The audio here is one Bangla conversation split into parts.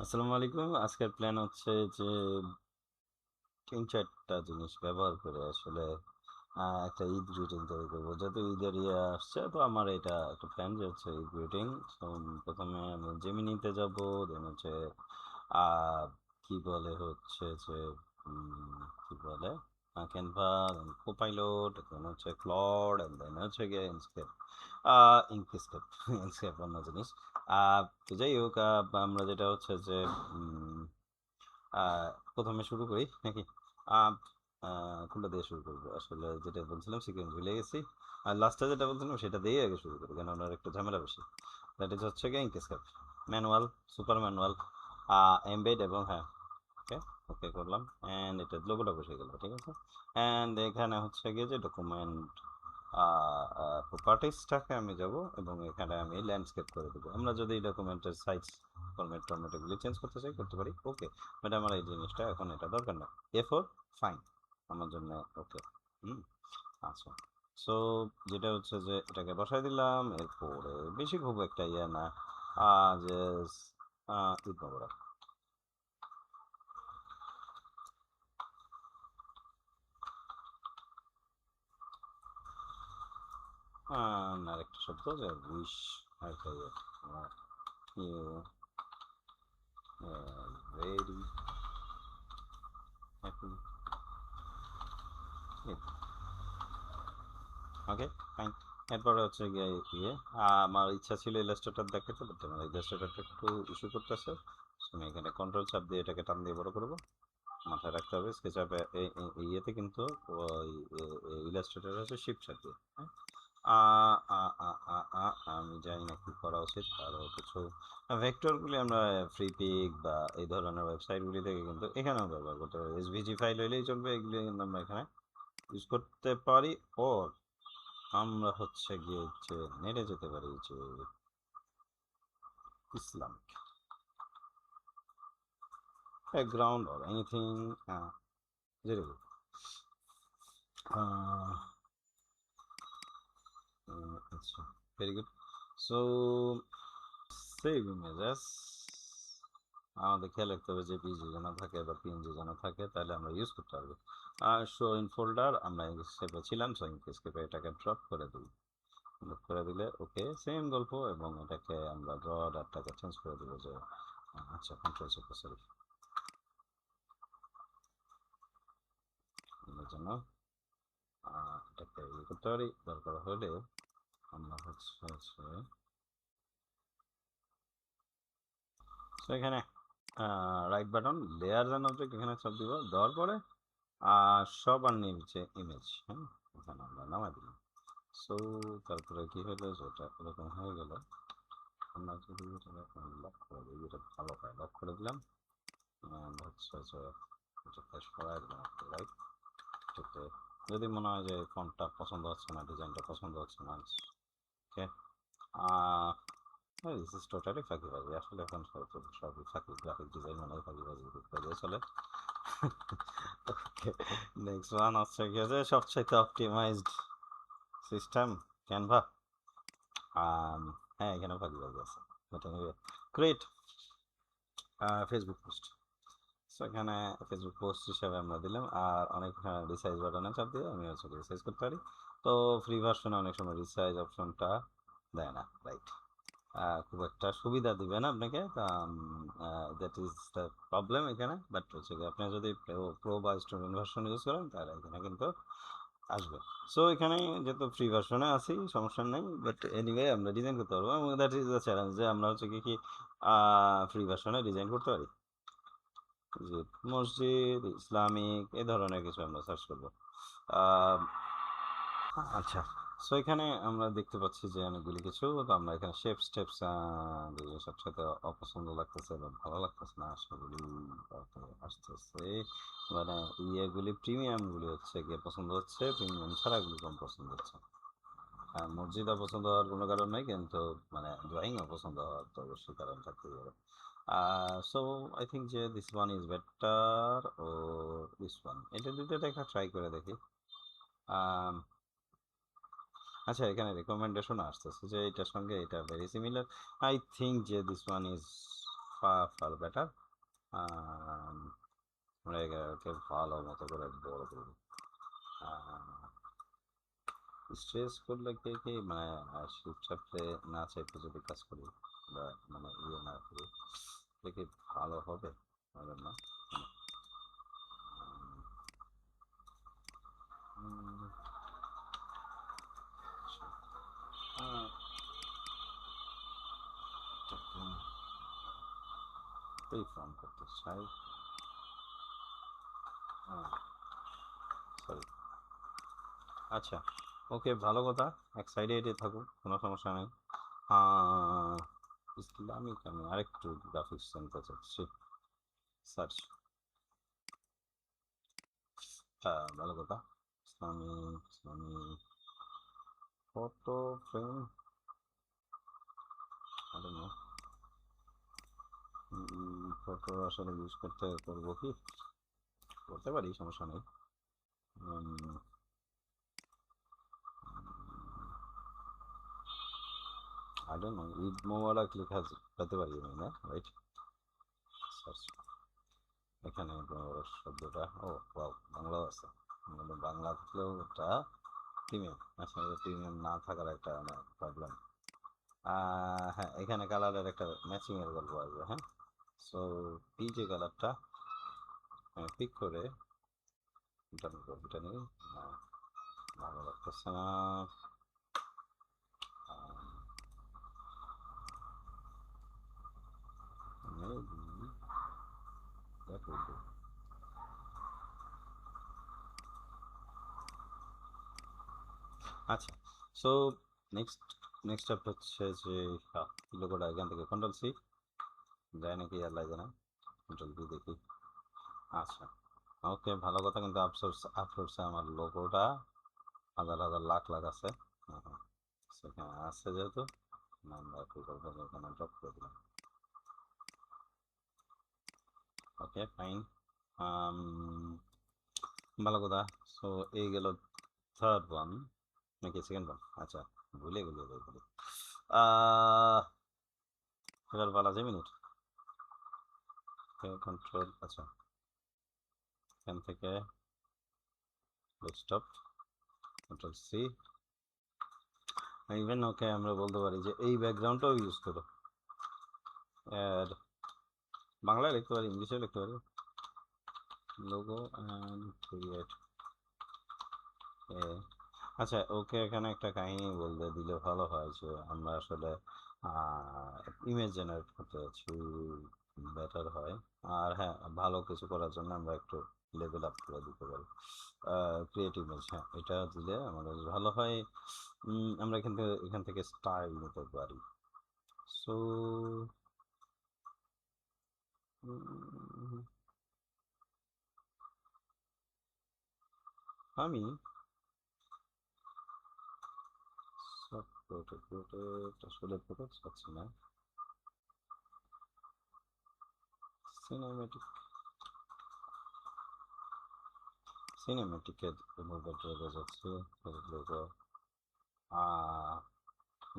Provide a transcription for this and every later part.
আসসালামু আলাইকুম। আজকের প্ল্যান হচ্ছে যে ৩-৪ টা জিনিস ব্যবহার করে আসলে একটা ঈদ গ্রিটিং তৈরি করব। যেহেতু ঈদের আসছে তো আমার এটা একটা প্ল্যান যে হচ্ছে ঈদ গ্রিটিং। সো ১ম এ আমি জেমিনিতে যাব, দেন হচ্ছে আ কি বলে হচ্ছে যে কি বলে? ক্যানভা, দেন কোপাইলট, দেন হচ্ছে ক্লড অ্যান্ড দেন হচ্ছে গিয়ে ইনস্কেপ। আ ইনকস্কেপ, ইনস্কেপ অন্য জিনিস। আ তো যাই হোক, আমরা যেটা হচ্ছে যে উম আ ১ম এ শুরু করি নাকি? আ আ কোনটা দিয়ে শুরু করব? আসলে যেটা বলছিলাম সিকোয়েন্স ভুলে গেছি। আর লাস্টে যেটা বলছিলাম সেটা দিয়েই আগে শুরু করি। কেন ওটার একটু ঝামেলা বেশি। দ্যাট ইজ হচ্ছে গিয়ে Inkscape. Manual, super manual, embed এবং হ্যাঁ, ওকে, ওকে করলাম। অ্যান্ড এটার লোগোটা বসে গেল। ঠিক আছে? অ্যান্ড এখানে হচ্ছে গিয়ে যে ডকুমেন্ট আ আ প্রপার্টিজটাকে আমি যাব এবং এখানে আমি ল্যান্ডস্কেপ করে দেবো। আমরা যদি ডকুমেন্টের সাইজ, ফরম্যাট এগুলি চেঞ্জ করতে চাই করতে পারি। ওকে। বাট আমার এই জিনিসটা এখন এটা দরকার না। A4 fine. আমার জন্য ওকে। হুম। আচ্ছা। সো যেটা হচ্ছে যে এটাকে বসায় দিলাম। এরপরে বেশি খুব একটা ইয়ে না। জাস্ট ঈদ মোবারক। আরেকটা শব্দ যে উইশ, আরেকটা ইয়ে, you very happy Eid. Okay, fine. এরপরে হচ্ছে গিয়ে আমার ইচ্ছা ছিল ইলাস্ট্রেটর দেখাতে, বাট আমার ইলাস্ট্রেটরটা একটু ইস্যু করতেছে। আমি এখানে কন্ট্রোল চাপ দিয়ে এটাকে টান দিয়ে বড় করবো। মাথায় রাখতে হবে স্কেচ আপে ইয়েতে কিন্তু ওই ইলাস্ট্রেটর হচ্ছে শিফট চাপ দিয়ে, হ্যাঁ? আ আ আ আ আ আমি জানি না কি করা উচিত। আরো কিছু ভেক্টরগুলি আমরা ফ্রি পিক বা এই ধরনের ওয়েবসাইটগুলি থেকে কিন্তু এখানেও ব্যবহার করতে পারি। এসভিজি ফাইল হইলেই চলবে, এগুলি কিন্তু আমরা এখানে ইউজ করতে পারি। ও আমরা হচ্ছে গিয়ে যে নেটে যেতে পারি যে ইসলামিক ব্যাকগ্রাউন্ড অর এনিথিং, যেরকম আচ্ছা, very good. So save images আমাদের খেয়াল রাখতে হবে যে পিজি যেন থাকে বা পিএনজি যেন থাকে, তাহলে আমরা ইউজ করতে পারবো। আর শো ইন ফোল্ডার আমরা স্কেপে ছিলাম, সো স্কেপে এটাকে ড্রপ করে দিই। ড্রপ করে দিলে ওকে, সেম গল্প। এবং এটাকে আমরা ড্র ডাটাকে চেঞ্জ করে দেবো যে আচ্ছা, কন্ট্রোল চেপে সরি এর জন্য এটাকে ইয়ে করতে পারি। দরকার হলে আমরা হচ্ছে তো এখানে right button layer and object এখানে চাপ দিব, দেওয়ার পরে সবার নিচে ইমেজ, হ্যাঁ, এখানে আমরা নামাই দিলাম। সো তারপরে কি হলো যেটা এরকম হয়ে গেল। আমরা যদি লক করে দিই, এটা ভালো হয়, লক করে দিলাম। হচ্ছে যে এটাকে সরাই দিলাম একটু, রাইট। এটাকে যদি মনে হয় যে ফন্টটা পছন্দ হচ্ছে না, ডিজাইনটা পছন্দ হচ্ছে না, ওকে। দিস ইজ টোটালি ফাঁকিবাজি। আসলে এখন সবই ফাঁকি, গ্রাফিক ডিজাইন মানে ফাঁকিবাজি দিয়ে চলে। ওকে, নেক্সট ওয়ান হচ্ছে গিয়ে যে সবচাইতে অপটিমাইজড সিস্টেম ক্যানভা। হ্যাঁ, এখানে ফাঁকিবাজি আছে। Create Facebook post. সো এখানে ফেসবুক পোস্ট হিসাবে আমরা দিলাম। আর অনেক রিসাইজ বাটনে চাপ দিয়ে আমি হচ্ছে রিসাইজ করতে পারি। তো ফ্রি ভার্সনে অনেক সময় রিসাইজ অপশনটা দেয় না, রাইট। খুব একটা সুবিধা দিবে না আপনাকে। দ্যাট ইজ দ্য প্রবলেম এখানে। বাট হচ্ছে কি, আপনি যদি প্রো বা স্টুডেন্ট ভার্সন ইউজ করেন তাহলে এখানে কিন্তু আসবে। সো এখানে যেহেতু ফ্রি ভার্সনে আছি, সমস্যা নেই। বাট এনিওয়ে আমরা ডিজাইন করতে পারবো এবং দ্যাট ইজ দ্য চ্যালেঞ্জ যে আমরা হচ্ছে কি ফ্রি ভার্সনে ডিজাইন করতে পারি। যে মসজিদ, ইসলামিক এই ধরনের কিছু আমরা সার্চ করবো। আহ, আচ্ছা। সো এখানে আমরা দেখতে পাচ্ছি যে অনেকগুলি কিছু, তো আমরা এখানে শেপ স্টেপস সবসাথে অপছন্দ লাগতেছে বা ভালো লাগতেছে না সেগুলি আসতেছে। মানে ইয়েগুলি প্রিমিয়ামগুলি হচ্ছে গিয়ে পছন্দ হচ্ছে, প্রিমিয়াম ছাড়াগুলি কম পছন্দ হচ্ছে। মসজিদ অপছন্দ হওয়ার কোনো কারণ নেই, কিন্তু মানে ড্রয়িং অপছন্দ হওয়ার তো অবশ্যই কারণ থাকতেই পারে। সো আই থিঙ্ক যে দিস ওয়ান ইজ বেটার ও দিস ওয়ান, এটা দুটো দেখা ট্রাই করে দেখি। আহ, আচ্ছা, এখানে রেকমেন্ডেশন আসতেছে যে এটার সঙ্গে এটা ভেরি সিমিলার। আই থিঙ্ক যে this one is far better. আমরা এটাকে ভালো মতো করে বড় করব। স্ট্রেস করলে কে কি মানে শিফট চাপতে না চাইতে যদি কাজ করি বা মানে ইয়ে না করি এটা কি ভালো হবে? হবে না। উম, আহ, এই ফর্ম করতে চাই। সরি। আচ্ছা, ওকে, ভালো কথা। এক সাইডে এটি থাকুক, কোনো সমস্যা নেই। আহ, ইসলামিক আমি আরেকটু গ্রাফিক্স জানতে চাচ্ছি। সার্চ। ভালো কথা। Islamic photo frame, I don't know, photo আসলে ইউজ করবো কি? করতে পারি, সমস্যা নেই। আই ডোন্ট নো, ঈদ মোবারক লেখা পেতে পারি আমি, না? Right, search. এখানে মোবারক শব্দটা, ও ওয়াও, বাংলাও আছে। মানে বাংলা থাকলেও একটা প্রিমিয়াম, আসলে প্রিমিয়াম না থাকার একটা প্রবলেম। হ্যাঁ, এখানে কালারের একটা ম্যাচিং এর গল্প আসবে। হ্যাঁ, সো এই যে কালারটা পিক করে এটা নিয়ে ভালো লাগতেছে না। Maybe that will do. আচ্ছা, সো নেক্সট নেক্সট স্টেপ হচ্ছে যে লোগোটা এখান থেকে কন্ট্রোল সি যায় নাকি আর লাগে না, কন্ট্রোল ভি দেখি। আচ্ছা, ওকে, ভালো কথা। কিন্তু আফসোসে আমার লোগোটা হাজার হাজার লাখ লাখ আছে। হ্যাঁ, সেখানে আছে যেহেতু আমরা কি করবো, এখানে ড্রপ করে দিলাম। ওকে, ফাইন। ভালো কথা। সো এই গেল থার্ড ওয়ান, নাকি সেকেন্ড ওয়ান? আচ্ছা, ভুলে গেলি বলি। এবার বলা যায় মিনিট কন্ট্রোল। আচ্ছা, এখান থেকে ডেস্কটপ, কন্ট্রোল সি। ইভেন ওকে আমরা বলতে পারি যে এই ব্যাকগ্রাউন্ডটাও ইউজ করো। অ্যাড বাংলায় লিখতে পারি, ইংলিশেও লিখতে পারি। Logo and create a. আচ্ছা, ওকে, এখানে একটা কাহিনী বলতে দিলে ভালো হয় যে আমরা আসলে ইমেজ জেনারেট করতে যাচ্ছি, বেটার হয়। আর হ্যাঁ, ভালো কিছু করার জন্য আমরা একটু লেভেল আপ করে দিতে পারি। ক্রিয়েট ইমেজ, হ্যাঁ, এটা দিলে আমাদের ভালো হয়। আমরা কিন্তু এখান থেকে স্টাইল নিতে পারি। সো আমি আসলে প্রোটেক্ট পাচ্ছি না। সিনেমেটিক সিনেমেটিকের লোগো চলে যাচ্ছে। Logo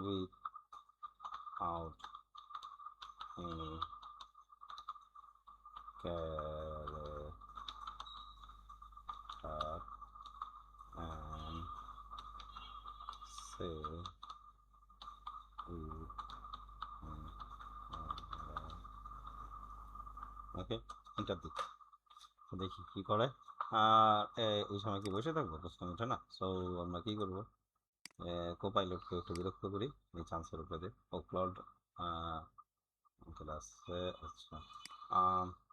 with out any character and say okay, enter দিই, দেখি কি করে। আর এই সময় কি বসে থাকবো? প্রশ্ন ওঠে না। সো আমরা কি করবো, কোপাইলটকে একটু বিরক্ত করি এই চান্সের উপরে। ও ক্লাউড আছে। আচ্ছা,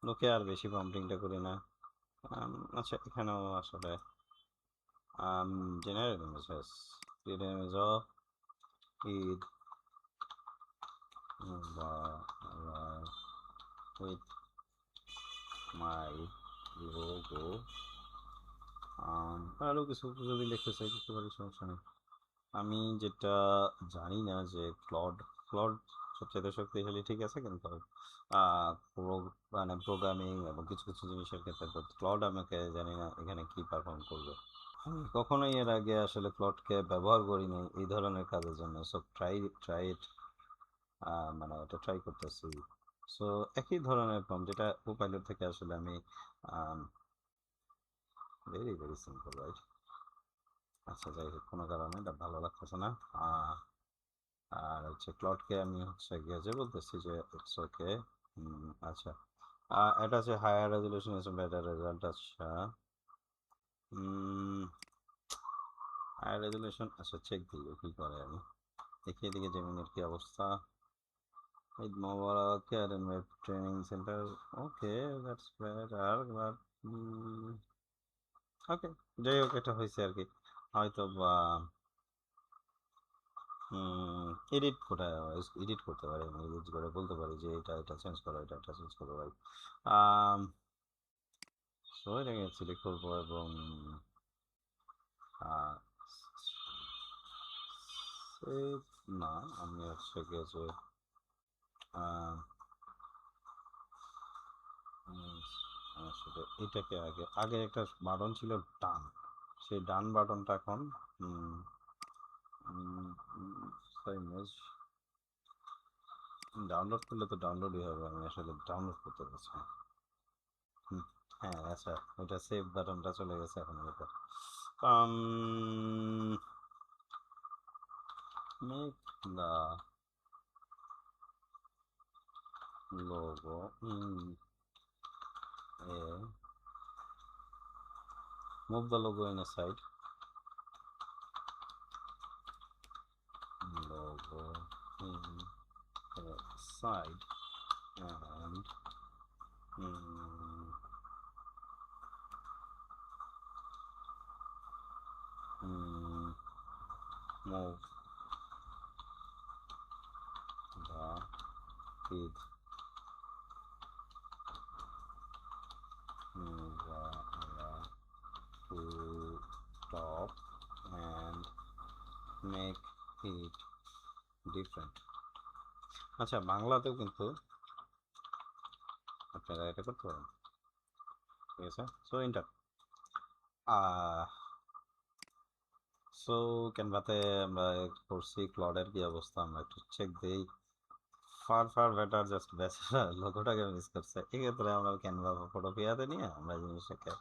লোকে আর বেশি প্রম্পটিংটা করি না। আচ্ছা, এখানেও আসলে generate images, create image of Eid with my logo. আরও কিছু যদি লিখতে চাই লিখতে পারি, সমস্যা নেই। আমি যেটা জানি না যে ক্লড সবচেয়ে শক্তিশালী, ঠিক আছে, কিন্তু মানে প্রোগ্রামিং এবং কিছু কিছু জিনিসের ক্ষেত্রে তো ক্লড আমাকে জানি না এখানে কি পারফর্ম করবে। আমি কখনোই এর আগে আসলে ক্লডকে ব্যবহার করিনি এই ধরনের কাজের জন্য। সো ট্রাই ইট, মানে এটা ট্রাই করতেছি। সো একই ধরনের প্রম্পট, যেটা কোপাইলট থেকে আসলে আমি ভেরি ভেরি সিম্পল, রাইট? আচ্ছা, যাই হোক, কোনো কারণে এটা ভালো লাগতেছে না। আর হচ্ছে ক্লডকে আমি হচ্ছে গিয়ে যে বলতেছি যে ইটস ওকে। আচ্ছা, এটা হচ্ছে higher resolution is better result. আচ্ছা, হায়ার রেজলিউশন, আচ্ছা চেক দিই কি করে, আমি দেখি এদিকে জেমিনের কি অবস্থা। ঈদ মোবারক কেয়ারেন web training centre, okay that's better, but okay, যাই হোক, এটা হয়েছে আর কি। হয়তো বা এডিট কোথায়, এডিট করতে পারি, আমি এডিট করে বলতে পারি যে এটা এটা চেঞ্জ করো, এটা চেঞ্জ করো, ভাই। সো এটাকে সিলেক্ট করবো এবং save না, আমি হচ্ছে গিয়ে যে আসলে এটাকে আগে আগে একটা বাটন ছিল ডান, সেই ডান বাটনটা এখন ইমেজ ডাউনলোড করলে তো ডাউনলোডই হবে, আমি আসলে ডাউনলোড করতে পারছি না। হ্যাঁ, আচ্ছা, ওইটা সেভ বাটনটা চলে গেছে এখন এটা। Make the logo move the logo in a side, logo in a side, and mm, move the feed to top and make it different. আচ্ছা, বাংলাতেও কিন্তু আপনারা এটা করতে পারেন, ঠিক আছে? সো ইন্টার সো ক্যানভাতে আমরা করছি, ক্লডের কি অবস্থা আমরা একটু চেক দিই। ফার ফার বেটার, জাস্ট বেচারা লোগোটাকে মিস করছে। এক্ষেত্রে আমরা ক্যানভা বা ফটোপিয়াতে নিয়ে আমরা জিনিসটাকে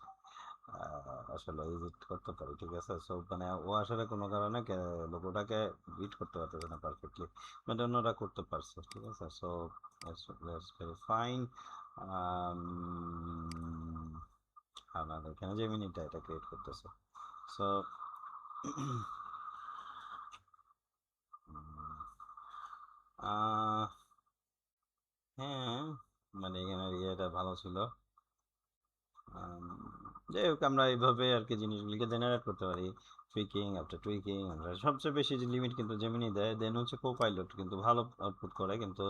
আসলে ইডিট করতে পারি, ঠিক আছে? সো মানে ও আসলে কোনো কারণে লোগোটাকে বিট করতে পারতেছে না পারফেক্টলি, বাট অন্যরা করতে পারছে, ঠিক আছে? So that's very fine. আমাদের এখানে জেমিনিটা এটা ক্রিয়েট করতেছে। সো হ্যাঁ, মানে এখানে ইয়েটা ভালো ছিল। যাই হোক, আমরা এইভাবে আর কি জিনিসগুলিকে জেনারেট করতে পারি, টুইকিং আফটার টুইকিং। আমরা সবচেয়ে বেশি যে লিমিট কিন্তু জেমিনি দেয়, দেন হচ্ছে কোপাইলট কিন্তু ভালো আউটপুট করে, কিন্তু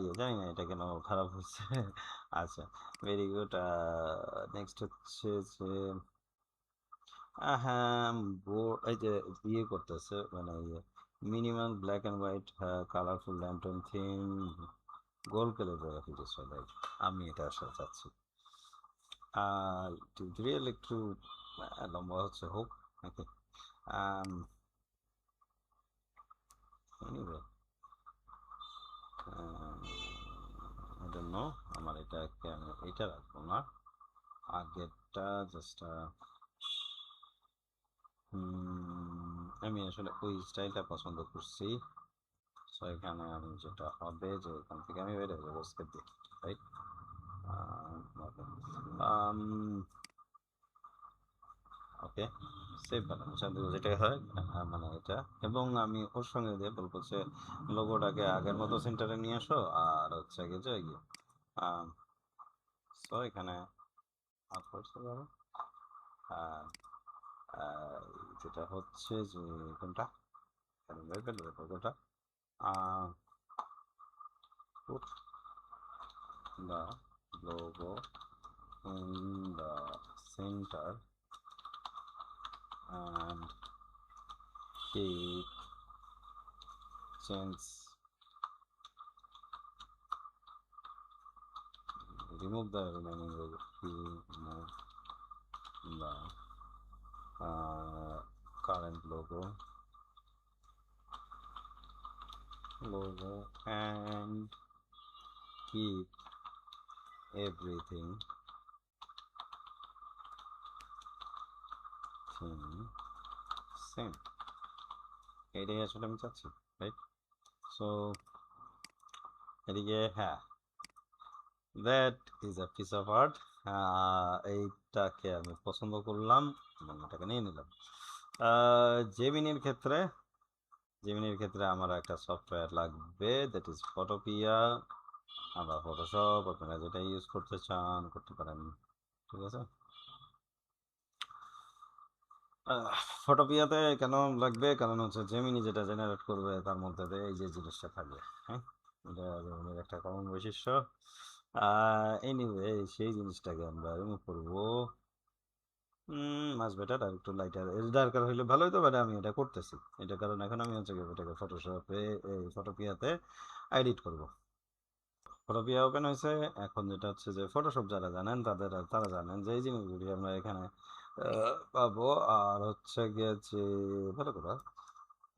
ইয়ে জানি না এটা কেন খারাপ হচ্ছে। আচ্ছা, ভেরি গুড। নেক্সট হচ্ছে যে হ্যাঁ, এই যে ইয়ে করতেছে, মানে ইয়ে minimum black and white colourful lantern theme goal calligraphy display, right? আমি এটা আসলে চাচ্ছি। টিউটোরিয়াল একটু লম্বা হচ্ছে, হোক নাকি? এনিওয়ে, আই ডোন্ট নো, আমার এটাকে আমি এটা রাখবো না, আগেরটা জাস্ট আমি আসলে ওই স্টাইলটা পছন্দ করছি। সো এখানে আমি যেটা হবে যে এখান থেকে আমি বের হয়ে যাবো স্কেপ দিয়ে, রাইট? ওকে, সেভ বাটন যেটাই হয়, মানে এটা, এবং আমি ওর সঙ্গে দিয়ে বলবো যে লোগোটাকে আগের মতো সেন্টারে নিয়ে আসো, আর হচ্ছে গিয়ে যে ইয়ে সো এখানে আপ করতে পারো। আহ, যেটা হচ্ছে যে কোনটা লোগোটা put the logo in the center and keep change, remove the remaining logo, remove the current logo and keep everything same, এটাই আসলে আমি চাচ্ছি, রাইট? সো এদিকে হ্যাঁ, that is a piece of art. এইটাকে আমি পছন্দ করলাম এবং এটাকে নিয়ে নিলাম। জেমিনির ক্ষেত্রে আমার একটা সফটওয়্যার লাগবে, দ্যাট ইজ ফটোপিয়া। আমরা ফটোশপ, আপনারা যেটা ইউজ করতে চান করতে পারেন, ঠিক আছে? ফটোপিয়াতে কেন লাগবে? কারণ হচ্ছে জেমিনি যেটা জেনারেট করবে তার মধ্যে দিয়ে এই যে জিনিসটা থাকবে, হ্যাঁ, এটা জেমিনির একটা কমন বৈশিষ্ট্য। এনিওয়ে সেই জিনিসটাকে আমরা রিমুভ করবো। মাছ বেটার আর একটু লাইটার ডার্কার হইলে ভালো হতো, বাট আমি এটা করতেছি। এটা কারণ এখন আমি হচ্ছে এটাকে ফটোশপে, এই ফটোপিয়াতে এডিট করব। ফটোপিয়া ওপেন হয়েছে। এখন যেটা হচ্ছে যে ফটোশপ যারা জানেন তারা জানেন যে এই জিনিসগুলি আমরা এখানে পাবো। আর হচ্ছে গিয়ে যে ভালো কথা,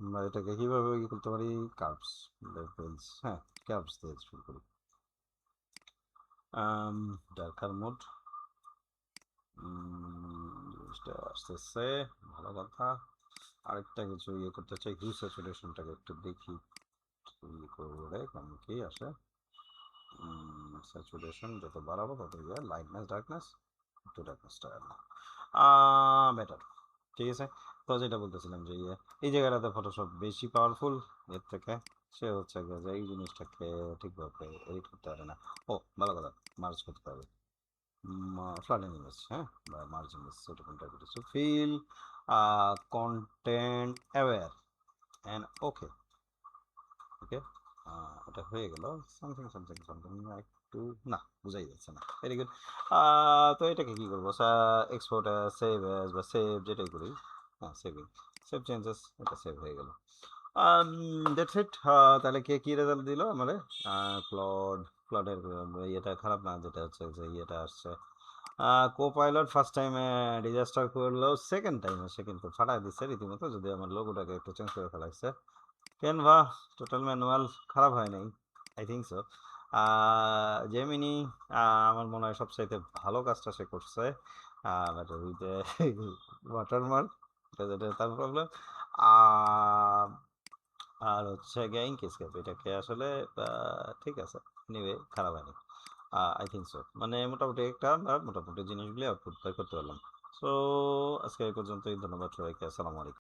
আমরা এটাকে কিভাবে ই করতে পারি, কার্ভস লেভেলস, হ্যাঁ, কার্ভস দিয়ে শুরু করি। ডার্কার মোড জিনিসটা আসতেছে, ভালো কথা। আরেকটা কিছু ইয়ে করতে চাই, হিউ স্যাচুরেশনটাকে একটু দেখি ইয়ে করে কেমন কি আসে। স্যাচুরেশন যত বাড়াবো তত ইয়ে, লাইটনেস ডার্কনেস, একটু ডার্কনেসটা বেটার, ঠিক আছে? তো যেটা বলতেছিলাম যে এই জায়গাটাতে ফটোশপ বেশি পাওয়ারফুল এর থেকে। সে হচ্ছে গিয়ে যে এই জিনিসটাকে ঠিকভাবে এডিট করতে পারে না। ও ভালো কথা, মার্জ করতে হবে, ফ্লাডিং ইমেজ, হ্যাঁ, বা মার্জ ইমেজ, এরকম টাইপের কিছু fill content aware and okay. Okay, এটা হয়ে গেল। সামথিং সামথিং সামথিং একটু, না বোঝাই যাচ্ছে না, ভেরি গুড। তো এটাকে কি করবো, এক্সপোর্ট সেভ অ্যাজ বা সেভ যেটাই করি, হ্যাঁ, সেভ চেঞ্জেস, এটা সেভ হয়ে গেল। That's it. তাহলে কে কি রেজাল্ট দিল আমারে? ক্লডের ইয়েটা খারাপ না, যেটা হচ্ছে যে ইয়েটা আসছে। কোপাইলট ফার্স্ট টাইমে ডিজাস্টার করলেও সেকেন্ড টাইমে সে কিন্তু ফাটাই দিচ্ছে রীতিমতো, যদি আমার লোগোটাকে একটু চেঞ্জ করে ফেলাইছে। ক্যানভা টোটাল ম্যানুয়াল খারাপ হয় নাই, আই থিঙ্ক সো। জেমিনি আমার মনে হয় সবচাইতে ভালো কাজটা সে করছে, বাট উইথ ওয়াটারমার্ক, যেটা তার প্রবলেম। আর হচ্ছে গিয়ে ইঙ্কস্কেপ, এটাকে আসলে ঠিক আছে, এনিওয়ে খারাপ হয়নি, আই থিঙ্ক সো। মানে মোটামুটি একটা আমরা মোটামুটি জিনিসগুলি আউটপুট করতে পারলাম। সো আজকে এই পর্যন্তই, ধন্যবাদ সবাইকে, আসসালামু আলাইকুম।